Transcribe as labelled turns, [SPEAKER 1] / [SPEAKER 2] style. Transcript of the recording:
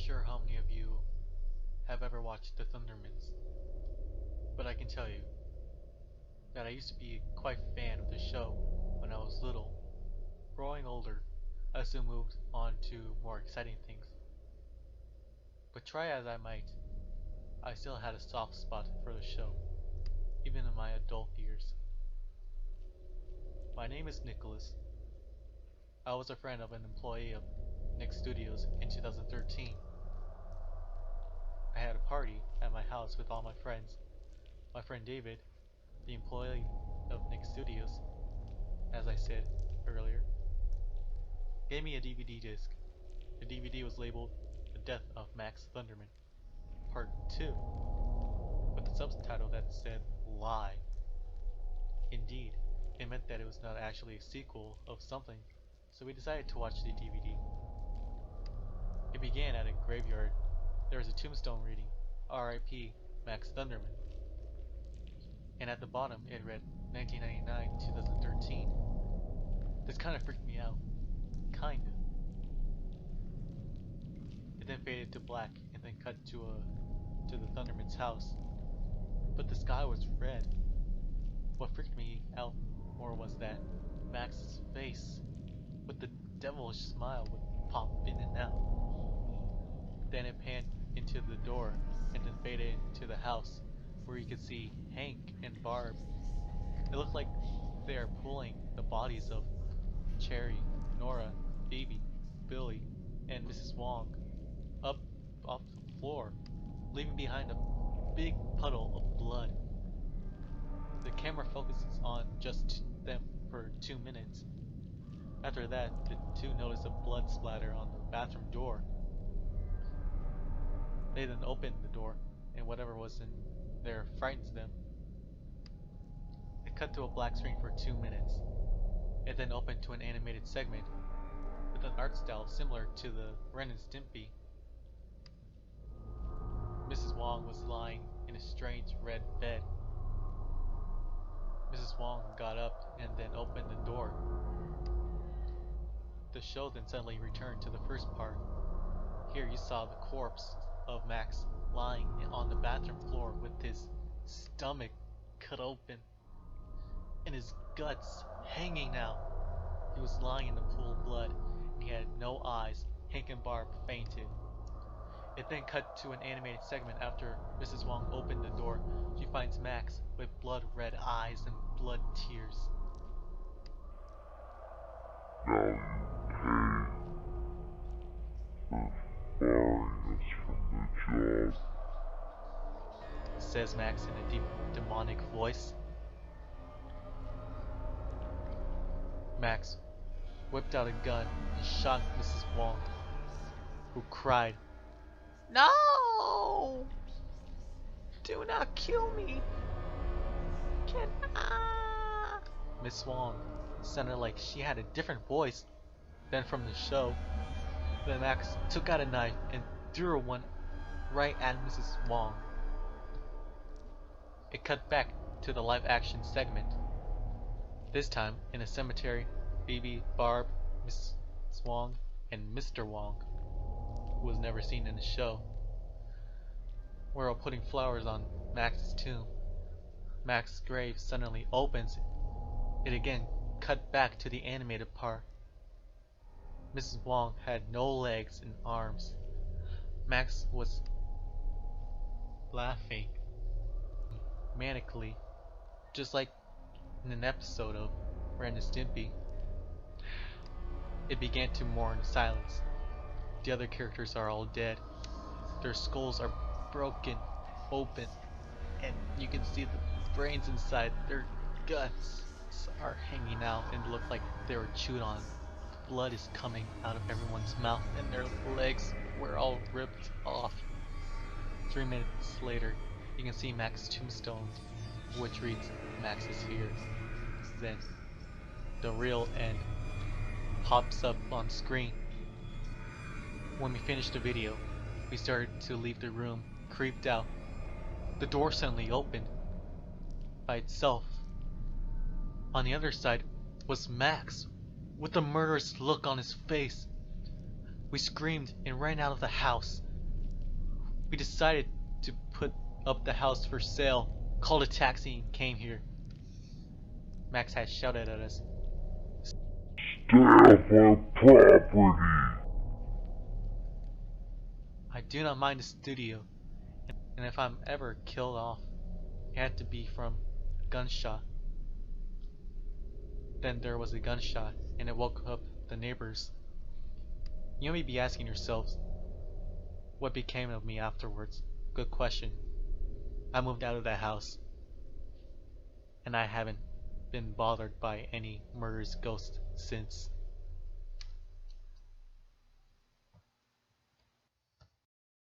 [SPEAKER 1] sure how many of you have ever watched the Thundermans, but I can tell you that I used to be quite a fan of the show when I was little. Growing older, I still moved on to more exciting things. But try as I might, I still had a soft spot for the show, even in my adult years. My name is Nicholas. I was a friend of an employee of Nick Studios in 2013. I had a party at my house with all my friends. My friend David, the employee of Nick Studios, as I said earlier, gave me a DVD disc. The DVD was labeled The Death of Max Thunderman, Part 2, with a subtitle that said Lie. Indeed, it meant that it was not actually a sequel of something, so we decided to watch the DVD. It began at a graveyard. There was a tombstone reading, R.I.P. Max Thunderman. And at the bottom it read 1999-2013. This kind of freaked me out. Kinda. It then faded to black and then cut to the Thunderman's house. But the sky was red. What freaked me out more was that Max's face with the devilish smile would pop in and out. Then it panned into the door and then faded into the house where you could see Hank and Barb. It looked like they are pulling the bodies of Cherry, Nora, Phoebe, Billy, and Mrs. Wong up off the floor, leaving behind a big puddle of blood. The camera focuses on just them for 2 minutes. After that, the two notice a blood splatter on the bathroom door. They then open the door, and whatever was in there frightens them. It cut to a black screen for 2 minutes. It then opened to an animated segment with an art style similar to the Ren and Stimpy. Mrs. Wong was lying in a strange red bed. Mrs. Wong got up and then opened the door. The show then suddenly returned to the first part. Here you saw the corpse of Max lying on the bathroom floor with his stomach cut open and his guts hanging out. He was lying in the pool of blood and he had no eyes. Hank and Barb fainted. It then cut to an animated segment after Mrs. Wong opened the door. She finds Max with blood red eyes and blood tears.
[SPEAKER 2] Now you pay for firing us from the job.
[SPEAKER 1] Says Max in a deep demonic voice. Max whipped out a gun and shot Mrs. Wong, who cried, "No! Do not kill me! Can I?" Miss Wong sounded like she had a different voice than from the show. Then Max took out a knife and threw one right at Mrs. Wong. It cut back to the live action segment. This time in a cemetery, Phoebe, Barb, Mrs. Wong, and Mr. Wong, who was never seen in the show, were all putting flowers on Max's tomb. Max's grave suddenly opens. It again cut back to the animated part. Mrs. Wong had no legs and arms. Max was laughing manically, just like in an episode of Ren and Stimpy. It began to mourn in silence. The other characters are all dead. Their skulls are broken open, and you can see the brains inside. Their guts are hanging out and look like they were chewed on. Blood is coming out of everyone's mouth, and their legs were all ripped off. 3 minutes later, you can see Max's tombstone, which reads, "Max is here." Then, the real end pops up on screen. When we finished the video, we started to leave the room, creeped out. The door suddenly opened by itself. On the other side was Max, with a murderous look on his face. We screamed and ran out of the house. We decided to put up the house for sale, called a taxi, and came here. Max had shouted at us.
[SPEAKER 2] Stay off our property!
[SPEAKER 1] I do not mind the studio, and if I'm ever killed off, it had to be from a gunshot. Then there was a gunshot, and it woke up the neighbors. You may be asking yourselves, what became of me afterwards? Good question. I moved out of that house, and I haven't been bothered by any murderous ghost since.